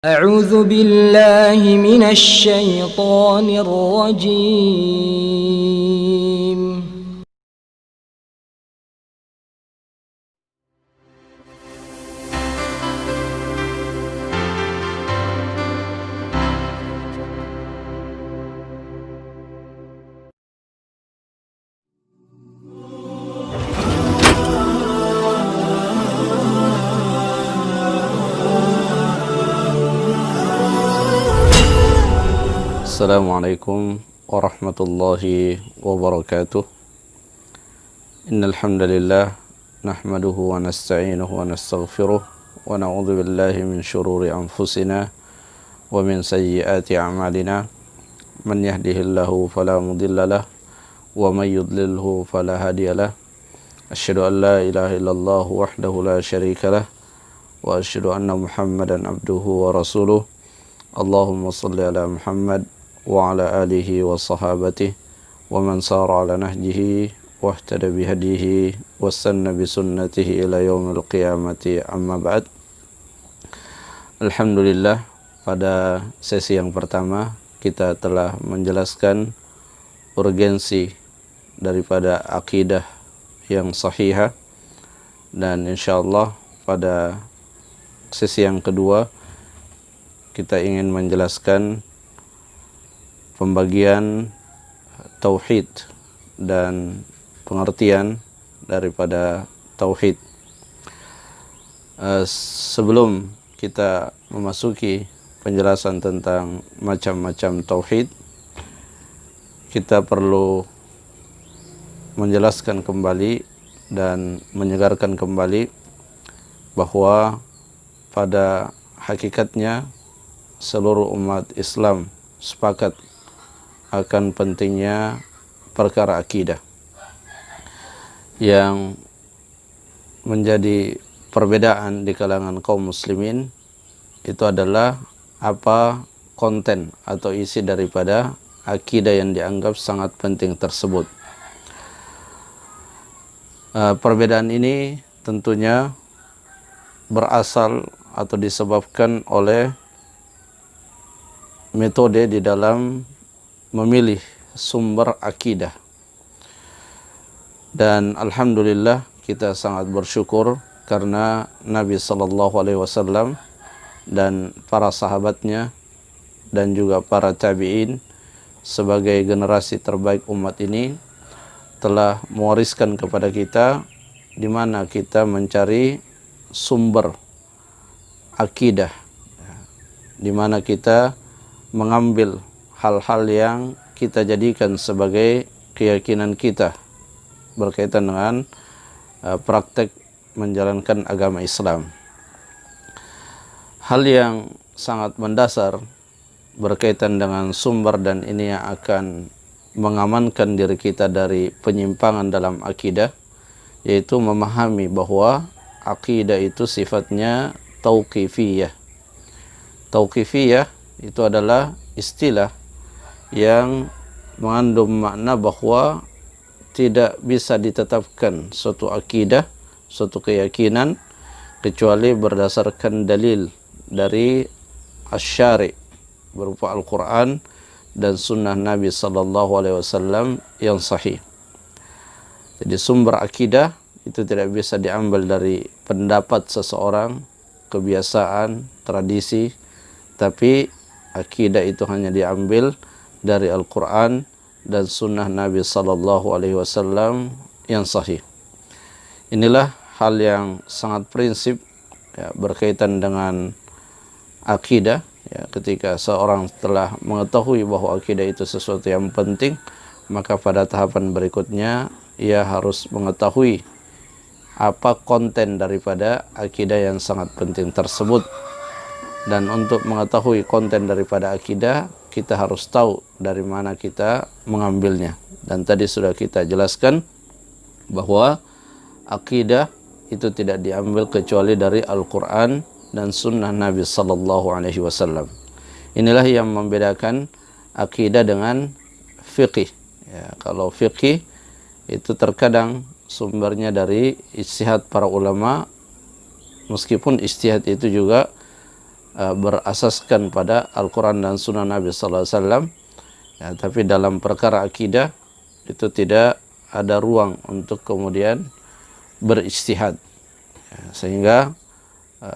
أعوذ بالله من الشيطان الرجيم. Assalamualaikum warahmatullahi wabarakatuh. Innal hamdalillah nahmaduhu wa nasta'inuhu wa nastaghfiruh wa na'udzu billahi min shururi anfusina wa min sayyiati a'malina. Man yahdihillahu fala mudhillalah wa may yudlilhu fala hadiyalah. Asyhadu an la ilaha illallah wahdahu la syarikalah wa asyhadu anna Muhammadan abduhu wa rasuluh. Allahumma shalli ala Muhammad wa ala alihi wa sahabatihi wa man sara ala nahjihi wa ihtada bihadihi wa sanna bi sunnatihi ila yaumil qiyamati, amma ba'd. Alhamdulillah, pada sesi yang pertama kita telah menjelaskan urgensi daripada akidah yang sahihah, dan insyaallah pada sesi yang kedua kita ingin menjelaskan pembagian tauhid dan pengertian daripada tauhid. Sebelum kita memasuki penjelasan tentang macam-macam tauhid, kita perlu menjelaskan kembali dan menyegarkan kembali bahwa pada hakikatnya seluruh umat Islam sepakat akan pentingnya perkara akidah. Yang menjadi perbedaan di kalangan kaum muslimin itu adalah apa konten atau isi daripada akidah yang dianggap sangat penting tersebut. Perbedaan ini tentunya berasal atau disebabkan oleh metode di dalam memilih sumber akidah. Dan alhamdulillah kita sangat bersyukur karena Nabi SAW dan para sahabatnya dan juga para tabi'in sebagai generasi terbaik umat ini telah mewariskan kepada kita di mana kita mencari sumber akidah, di mana kita mengambil hal-hal yang kita jadikan sebagai keyakinan kita berkaitan dengan praktek menjalankan agama Islam. Hal yang sangat mendasar berkaitan dengan sumber, dan ini yang akan mengamankan diri kita dari penyimpangan dalam akidah, yaitu memahami bahwa akidah itu sifatnya tauqifiyah. Tauqifiyah itu adalah istilah yang mengandung makna bahwa tidak bisa ditetapkan suatu akidah, suatu keyakinan kecuali berdasarkan dalil dari asy-syari' berupa Al-Quran dan sunnah Nabi SAW yang sahih. Jadi sumber akidah itu tidak bisa diambil dari pendapat seseorang, kebiasaan, tradisi, tapi akidah itu hanya diambil dari Al-Quran dan sunnah Nabi SAW yang sahih. Inilah hal yang sangat prinsip berkaitan dengan akidah. Ketika seorang telah mengetahui bahwa akidah itu sesuatu yang penting, maka pada tahapan berikutnya ia harus mengetahui apa konten daripada akidah yang sangat penting tersebut. Dan untuk mengetahui konten daripada akidah, kita harus tahu dari mana kita mengambilnya. Dan tadi sudah kita jelaskan bahwa akidah itu tidak diambil kecuali dari Al-Quran dan sunnah Nabi SAW. Inilah yang membedakan akidah dengan fiqih. Kalau fiqih itu terkadang sumbernya dari ijtihad para ulama, meskipun ijtihad itu juga berasaskan pada Al-Quran dan Sunnah Nabi Sallallahu Alaihi Wasallam. Ya, tapi dalam perkara akidah itu tidak ada ruang untuk kemudian berijtihad. Ya, sehingga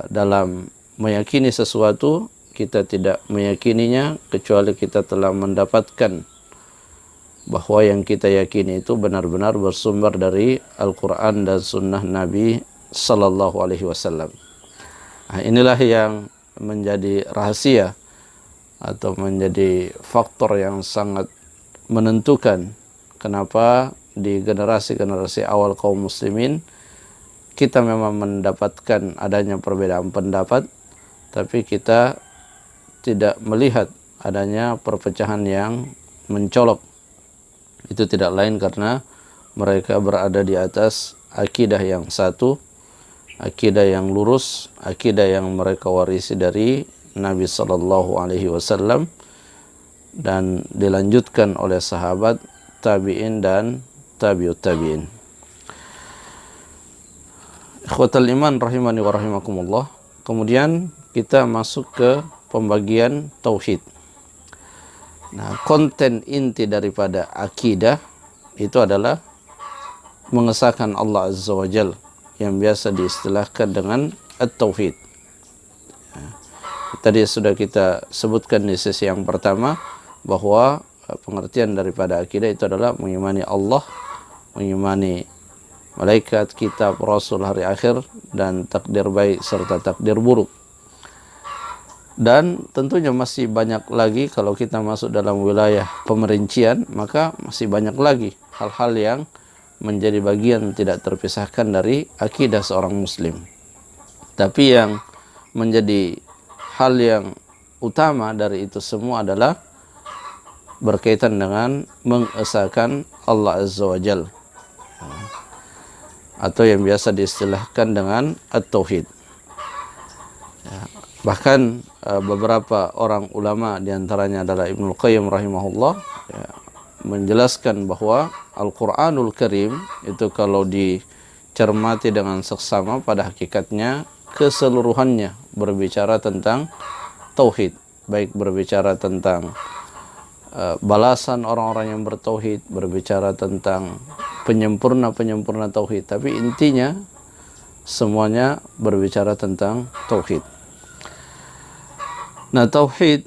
dalam meyakini sesuatu kita tidak meyakininya kecuali kita telah mendapatkan bahwa yang kita yakini itu benar-benar bersumber dari Al-Quran dan Sunnah Nabi Sallallahu Alaihi Wasallam. Nah, inilah yang menjadi rahasia atau menjadi faktor yang sangat menentukan kenapa di generasi-generasi awal kaum muslimin kita memang mendapatkan adanya perbedaan pendapat, tapi kita tidak melihat adanya perpecahan yang mencolok. Itu tidak lain karena mereka berada di atas akidah yang satu, akidah yang lurus, akidah yang mereka warisi dari Nabi Sallallahu Alaihi Wasallam dan dilanjutkan oleh sahabat, tabi'in dan tabi'ut tabi'in. Ikhwatal iman rahimani wa rahimakumullah. Kemudian kita masuk ke pembagian tauhid. Nah, konten inti daripada akidah itu adalah mengesahkan Allah Azza wa Jalla yang biasa diistilahkan dengan at-tauhid. Tadi sudah kita sebutkan di sesi yang pertama bahwa pengertian daripada akidah itu adalah mengimani Allah, mengimani malaikat, kitab, rasul, hari akhir, dan takdir baik serta takdir buruk. Dan tentunya masih banyak lagi kalau kita masuk dalam wilayah pemerincian, maka masih banyak lagi hal-hal yang menjadi bagian tidak terpisahkan dari akidah seorang muslim. Tapi yang menjadi hal yang utama dari itu semua adalah berkaitan dengan mengesahkan Allah Azza wa Jalla, atau yang biasa diistilahkan dengan at-tauhid. Ya, bahkan beberapa orang ulama diantaranya adalah Ibnul Qayyim rahimahullah ya, menjelaskan bahwa Al-Quranul Karim itu kalau dicermati dengan seksama pada hakikatnya keseluruhannya berbicara tentang tauhid, baik berbicara tentang balasan orang-orang yang bertauhid, berbicara tentang penyempurna tauhid, tapi intinya semuanya berbicara tentang tauhid. Nah, tauhid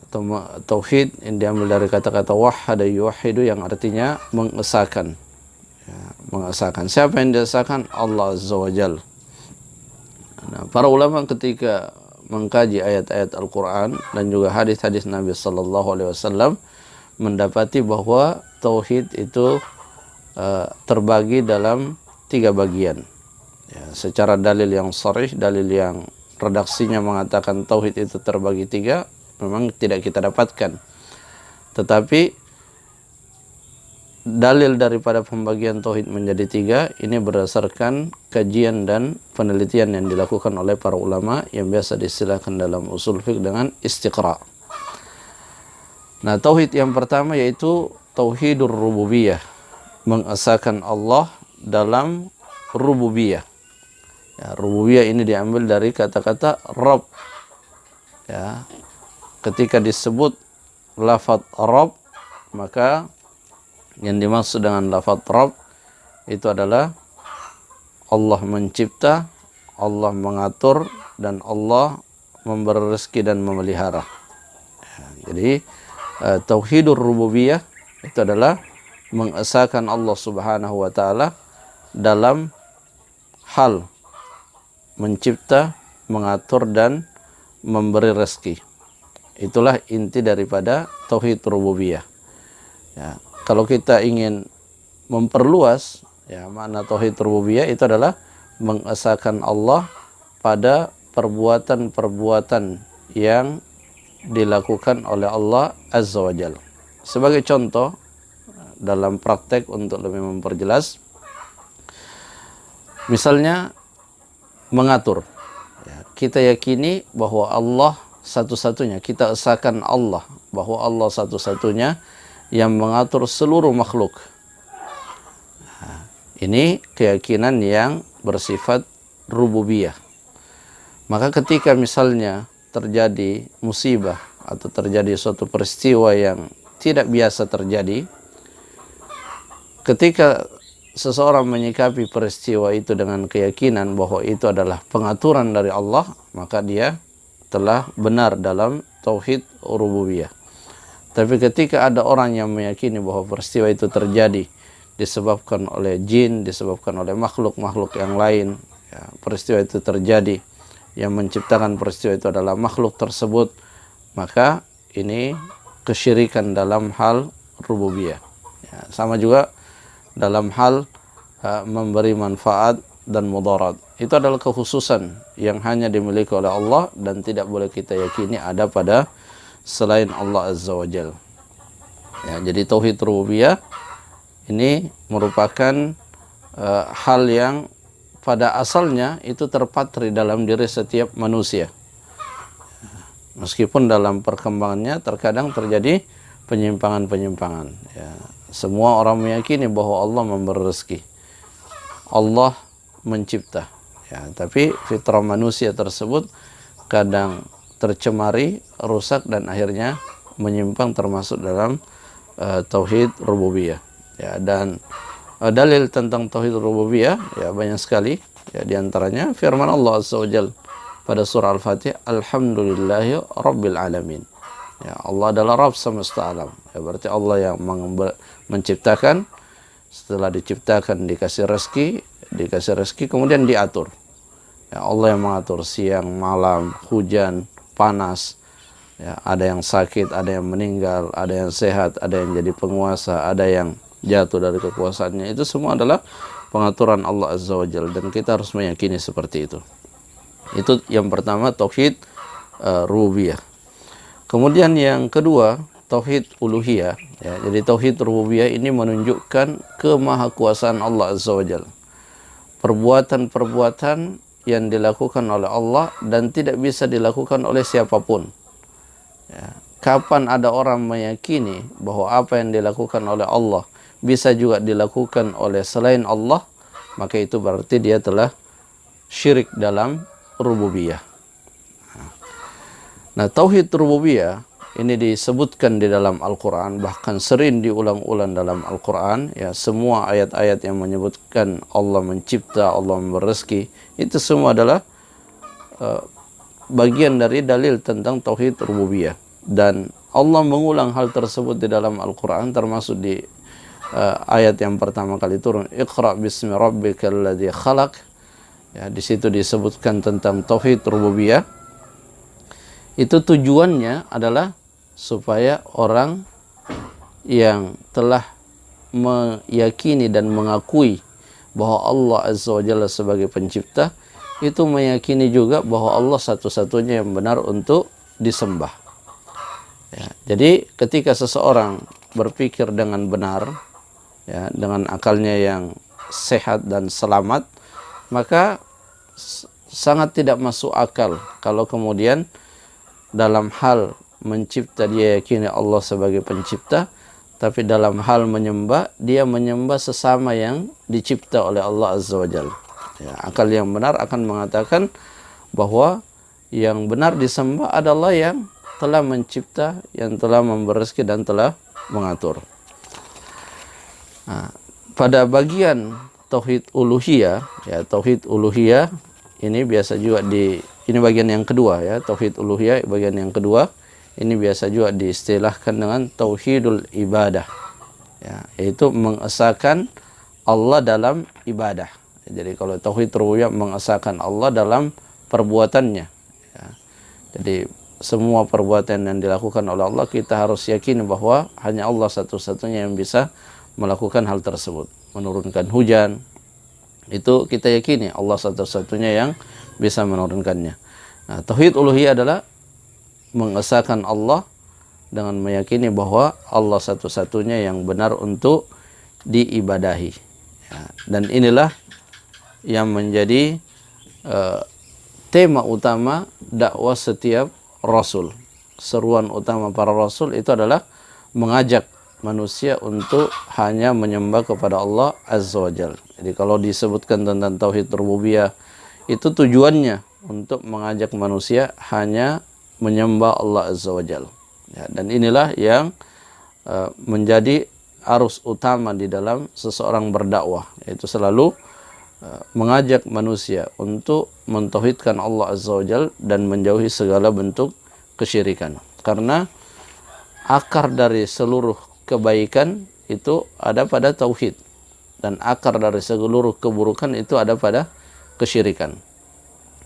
atau tauhid yang diambil dari kata-kata wahada yuwahidu yang artinya mengesahkan. Ya, mengesahkan. Siapa yang disahkan? Allah Azza wa Jalla. Nah, para ulama ketika mengkaji ayat-ayat Al-Quran dan juga hadis-hadis Nabi Sallallahu Alaihi Wasallam mendapati bahwa tauhid itu terbagi dalam 3 bagian. Ya, secara dalil yang sharih, dalil yang redaksinya mengatakan tauhid itu terbagi 3, memang tidak kita dapatkan. Tetapi dalil daripada pembagian tauhid menjadi 3 ini berdasarkan kajian dan penelitian yang dilakukan oleh para ulama yang biasa diistilahkan dalam usul fiqh dengan istiqra. Nah, tauhid yang pertama yaitu tauhidur rububiyah, mengesahkan Allah dalam rububiyah. Ya, rububiyah ini diambil dari kata-kata Rabb. Ya, ketika disebut lafaz Rabb, maka yang dimaksud dengan lafaz Rabb itu adalah Allah mencipta, Allah mengatur, dan Allah memberi rezeki dan memelihara. Jadi tauhidur rububiyah itu adalah mengesahkan Allah Subhanahu wa taala dalam hal mencipta, mengatur, dan memberi rezeki. Itulah inti daripada tauhid rububiyah. Ya, kalau kita ingin memperluas ya makna tauhid rububiyah itu adalah mengesahkan Allah pada perbuatan-perbuatan yang dilakukan oleh Allah Azza wa Jalla. Sebagai contoh dalam praktek untuk lebih memperjelas, misalnya mengatur. Ya, kita yakini bahwa Allah satu-satunya, kita esahkan Allah bahwa Allah satu-satunya yang mengatur seluruh makhluk. Nah, ini keyakinan yang bersifat rububiyah. Maka ketika misalnya terjadi musibah atau terjadi suatu peristiwa yang tidak biasa terjadi, ketika seseorang menyikapi peristiwa itu dengan keyakinan bahwa itu adalah pengaturan dari Allah, maka dia telah benar dalam tauhid rububiyah. Tapi ketika ada orang yang meyakini bahwa peristiwa itu terjadi disebabkan oleh jin, disebabkan oleh makhluk-makhluk yang lain, ya, peristiwa itu terjadi, yang menciptakan peristiwa itu adalah makhluk tersebut, maka ini kesyirikan dalam hal rububiyah. Ya, sama juga dalam hal memberi manfaat dan mudarat. Itu adalah kekhususan yang hanya dimiliki oleh Allah dan tidak boleh kita yakini ada pada selain Allah Azza wa Jal. Ya, jadi tauhid rububiyah ini merupakan hal yang pada asalnya itu terpatri dalam diri setiap manusia. Meskipun dalam perkembangannya terkadang terjadi penyimpangan-penyimpangan. Ya, semua orang meyakini bahwa Allah memberi rezeki, Allah mencipta. Ya, tapi fitrah manusia tersebut kadang tercemari, rusak, dan akhirnya menyimpang termasuk dalam tauhid rububiyah. Ya, dan dalil tentang tauhid rububiyah ya banyak sekali. Ya, di antaranya firman Allah Azza wa Jalla pada surah Al-Fatihah, Alhamdulillahi Rabbil Alamin. Ya, Allah adalah Rabb semesta alam. Ya, berarti Allah yang menciptakan, setelah diciptakan dikasih rezeki kemudian diatur. Ya, Allah yang mengatur siang, malam, hujan, panas. Ya, ada yang sakit, ada yang meninggal, ada yang sehat, ada yang jadi penguasa, ada yang jatuh dari kekuasaannya. Itu semua adalah pengaturan Allah Azza wa Jalla dan kita harus meyakini seperti itu. Itu yang pertama, tauhid rububiyah. Kemudian yang kedua, tauhid uluhiyah. Ya, jadi tauhid rububiyah ini menunjukkan kemahakuasaan Allah Azza wa Jalla. Perbuatan-perbuatan yang dilakukan oleh Allah dan tidak bisa dilakukan oleh siapapun. Ya, kapan ada orang meyakini bahwa apa yang dilakukan oleh Allah bisa juga dilakukan oleh selain Allah, maka itu berarti dia telah syirik dalam rububiyah. Nah, tauhid rububiyah ini disebutkan di dalam Al-Quran, bahkan sering diulang-ulang dalam Al-Quran. Ya, semua ayat-ayat yang menyebutkan Allah mencipta, Allah memberi rezeki, itu semua adalah bagian dari dalil tentang tauhid rububiyah. Dan Allah mengulang hal tersebut di dalam Al-Quran, termasuk di ayat yang pertama kali turun, Iqra bismi rabbikal ladzi khalaq. Ya, di situ disebutkan tentang tauhid rububiyah. Itu tujuannya adalah supaya orang yang telah meyakini dan mengakui bahwa Allah Azza wa Jalla sebagai pencipta, itu meyakini juga bahwa Allah satu-satunya yang benar untuk disembah. Ya, jadi ketika seseorang berpikir dengan benar, ya, dengan akalnya yang sehat dan selamat, maka sangat tidak masuk akal kalau kemudian dalam hal mencipta dia yakini Allah sebagai pencipta, tapi dalam hal menyembah dia menyembah sesama yang dicipta oleh Allah Azza wa Jalla. Ya, akal yang benar akan mengatakan bahwa yang benar disembah adalah yang telah mencipta, yang telah memberi rezeki dan telah mengatur. Nah, pada bagian tauhid uluhiyah, ya, tauhid uluhiyah ini biasa juga ini bagian yang kedua, ya, tauhid uluhiyah bagian yang kedua. Ini biasa juga diistilahkan dengan tauhidul ibadah. Ya, yaitu mengesahkan Allah dalam ibadah. Jadi kalau tauhid rububiyah mengesahkan Allah dalam perbuatannya. Ya, jadi semua perbuatan yang dilakukan oleh Allah kita harus yakin bahwa hanya Allah satu-satunya yang bisa melakukan hal tersebut. Menurunkan hujan, itu kita yakini Allah satu-satunya yang bisa menurunkannya. Nah, tauhid uluhiyah adalah mengesahkan Allah dengan meyakini bahwa Allah satu-satunya yang benar untuk diibadahi. Ya, dan inilah yang menjadi tema utama dakwah setiap Rasul. Seruan utama para Rasul itu adalah mengajak manusia untuk hanya menyembah kepada Allah Azza wa Jalla. Jadi kalau disebutkan tentang tauhid rububiyah, itu tujuannya untuk mengajak manusia hanya menyembah Allah Azza wa Jalla. Ya, dan inilah yang menjadi arus utama di dalam seseorang berdakwah, yaitu selalu mengajak manusia untuk mentauhidkan Allah Azza wa Jalla dan menjauhi segala bentuk kesyirikan. Karena akar dari seluruh kebaikan itu ada pada tauhid, dan akar dari seluruh keburukan itu ada pada kesyirikan.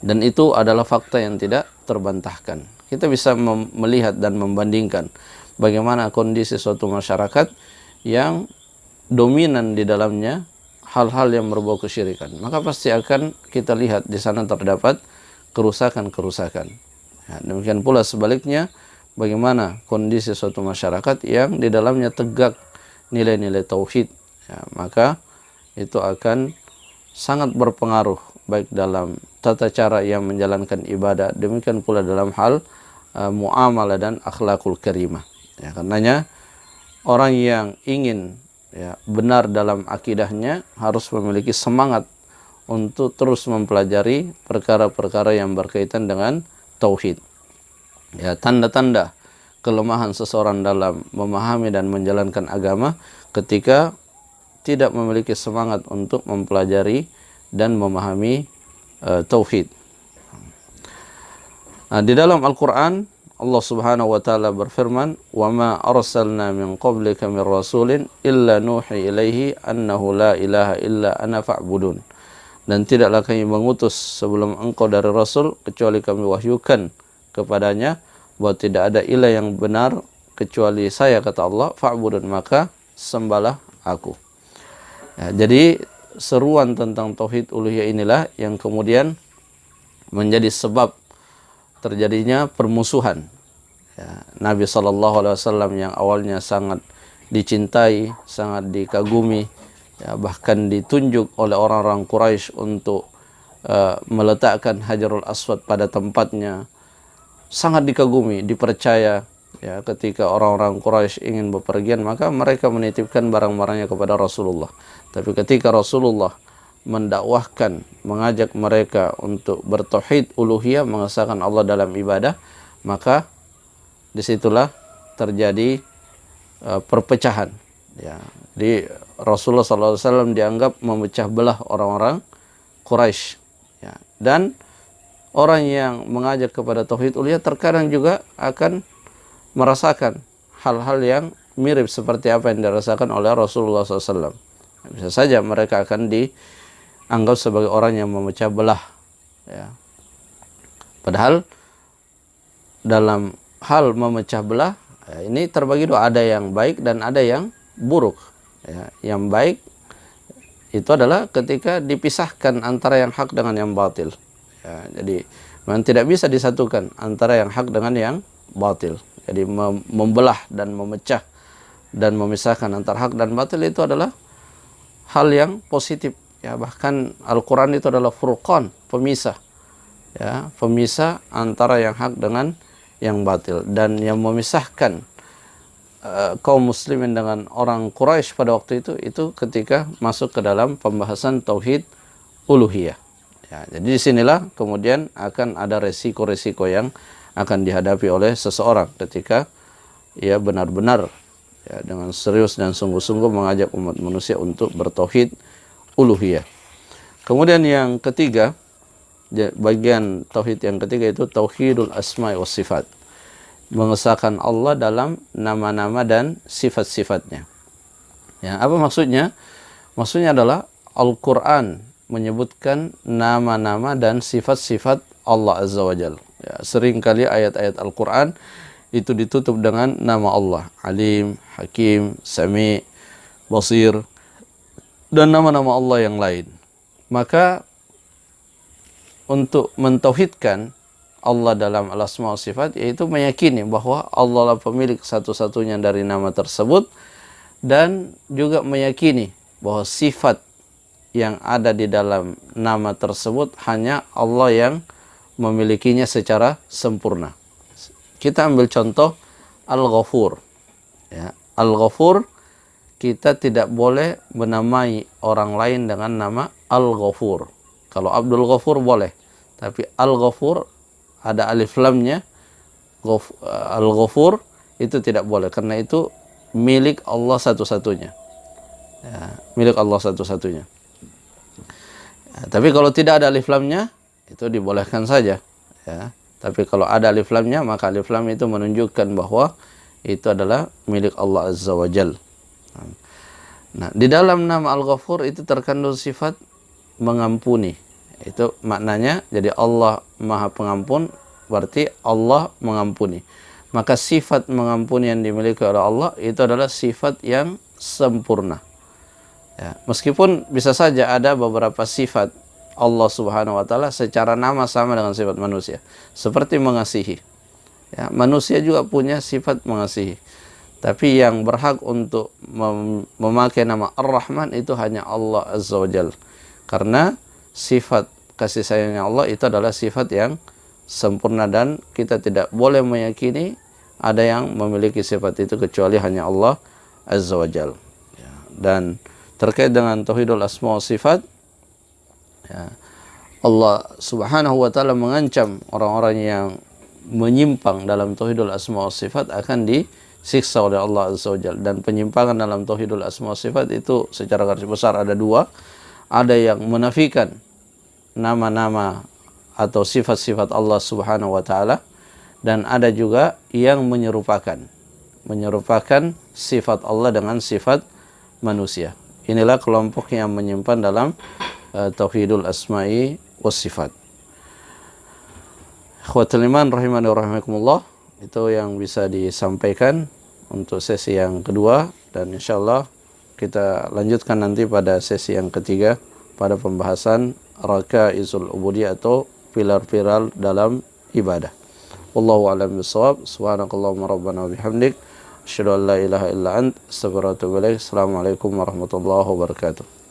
Dan itu adalah fakta yang tidak terbantahkan. Kita bisa melihat dan membandingkan bagaimana kondisi suatu masyarakat yang dominan di dalamnya hal-hal yang berbau kesyirikan. Maka pasti akan kita lihat di sana terdapat kerusakan-kerusakan. Ya, demikian pula sebaliknya, bagaimana kondisi suatu masyarakat yang di dalamnya tegak nilai-nilai tauhid. Ya, maka itu akan sangat berpengaruh baik dalam tata cara yang menjalankan ibadah, demikian pula dalam hal muamalah dan akhlakul karimah. Ya, karenanya orang yang ingin benar dalam akidahnya harus memiliki semangat untuk terus mempelajari perkara-perkara yang berkaitan dengan tauhid. Ya, tanda-tanda kelemahan seseorang dalam memahami dan menjalankan agama ketika tidak memiliki semangat untuk mempelajari dan memahami tauhid. Nah, di dalam Al-Quran Allah Subhanahu wa taala berfirman, "Wa ma arsalna min qablika min rasulin illa nuhi ilaihi annahu la ilaha illa ana fa'budun." Dan tidaklah kami mengutus sebelum engkau dari rasul kecuali kami wahyukan kepadanya bahwa tidak ada ilah yang benar kecuali saya, kata Allah, fa'budun, maka sembahlah aku. Ya, jadi seruan tentang tauhid uluhiyah inilah yang kemudian menjadi sebab terjadinya permusuhan. Ya, Nabi SAW yang awalnya sangat dicintai, sangat dikagumi, ya, bahkan ditunjuk oleh orang-orang Quraisy untuk meletakkan Hajarul Aswad pada tempatnya, sangat dikagumi, dipercaya. Ya, ketika orang-orang Quraisy ingin bepergian, maka mereka menitipkan barang-barangnya kepada Rasulullah. Tapi ketika Rasulullah mendakwahkan, mengajak mereka untuk bertauhid uluhiyah, mengesahkan Allah dalam ibadah, maka disitulah terjadi perpecahan. Ya, di Rasulullah SAW dianggap memecah belah orang-orang Quraisy. Ya, dan orang yang mengajak kepada tauhid uluhiyah terkadang juga akan merasakan hal-hal yang mirip seperti apa yang dirasakan oleh Rasulullah SAW. Bisa saja mereka akan dianggap sebagai orang yang memecah belah. Ya. Padahal dalam hal memecah belah, ya, ini terbagi dua, ada yang baik dan ada yang buruk. Ya. Yang baik itu adalah ketika dipisahkan antara yang hak dengan yang batil. Ya, jadi memang tidak bisa disatukan antara yang hak dengan yang batil. Jadi membelah dan memecah dan memisahkan antara hak dan batil itu adalah hal yang positif. Ya, bahkan Al-Quran itu adalah furqan, pemisah. Ya, pemisah antara yang hak dengan yang batil. Dan yang memisahkan kaum muslimin dengan orang Quraisy pada waktu itu ketika masuk ke dalam pembahasan tauhid uluhiyah. Ya, jadi disinilah kemudian akan ada resiko-resiko yang akan dihadapi oleh seseorang ketika ia benar-benar, ya, dengan serius dan sungguh-sungguh mengajak umat manusia untuk bertauhid uluhiyah. Kemudian yang ketiga, bagian tauhid yang ketiga itu tauhidul asma'i was sifat. Mengesahkan Allah dalam nama-nama dan sifat-sifatnya. Ya, apa maksudnya? Maksudnya adalah Al-Quran menyebutkan nama-nama dan sifat-sifat Allah Azza wa Jalla. Ya, seringkali ayat-ayat Al-Quran itu ditutup dengan nama Allah, Alim, Hakim, Sami, Basir, dan nama-nama Allah yang lain. Maka untuk mentauhidkan Allah dalam al-asma wa sifat, yaitu meyakini bahwa Allah lah pemilik satu-satunya dari nama tersebut, dan juga meyakini bahwa sifat yang ada di dalam nama tersebut hanya Allah yang memilikinya secara sempurna. Kita ambil contoh Al-Ghafur. Ya, Al-Ghafur, kita tidak boleh menamai orang lain dengan nama Al-Ghafur. Kalau Abdul Ghafur boleh, tapi Al-Ghafur ada alif lamnya, Al-Ghafur itu tidak boleh, karena itu milik Allah satu-satunya. Ya, milik Allah satu-satunya. Ya, tapi kalau tidak ada alif lamnya, itu dibolehkan saja. Ya. Tapi kalau ada alif lamnya, maka alif lam itu menunjukkan bahwa itu adalah milik Allah Azza wa Jal. Nah, di dalam nama Al-Ghafur itu terkandung sifat mengampuni. Itu maknanya, jadi Allah Maha Pengampun, berarti Allah mengampuni. Maka sifat mengampuni yang dimiliki oleh Allah itu adalah sifat yang sempurna. Ya, meskipun bisa saja ada beberapa sifat Allah Subhanahu wa taala secara nama sama dengan sifat manusia, seperti mengasihi. Ya, manusia juga punya sifat mengasihi. Tapi yang berhak untuk memakai nama Ar-Rahman itu hanya Allah Azza wa Jal. Karena sifat kasih sayangnya Allah itu adalah sifat yang sempurna, dan kita tidak boleh meyakini ada yang memiliki sifat itu kecuali hanya Allah Azza wa Jal. Ya, dan terkait dengan tauhidul asma wa sifat, ya, Allah Subhanahu wa taala mengancam orang-orang yang menyimpang dalam tauhidul asma wa sifat akan disiksa oleh Allah Azza wa Jalla. Dan penyimpangan dalam tauhidul asma wa sifat itu secara garis besar ada dua. Ada yang menafikan nama-nama atau sifat-sifat Allah Subhanahu wa taala, dan ada juga yang menyerupakan sifat Allah dengan sifat manusia. Inilah kelompok yang menyimpan dalam tauhidul asma'i was sifat. Ikhwatul iman rahimani wa rahimakumullah, itu yang bisa disampaikan untuk sesi yang kedua, dan insyaallah kita lanjutkan nanti pada sesi yang ketiga pada pembahasan rakaizul ubudiyah atau pilar-pilar dalam ibadah. Wallahu a'lam bishawab. Subhanakallahumma rabbana wa bihamdik, asyhadu an la ilaha illa ant, astaghfiruka wa atubu ilaik. Assalamualaikum warahmatullahi wabarakatuh.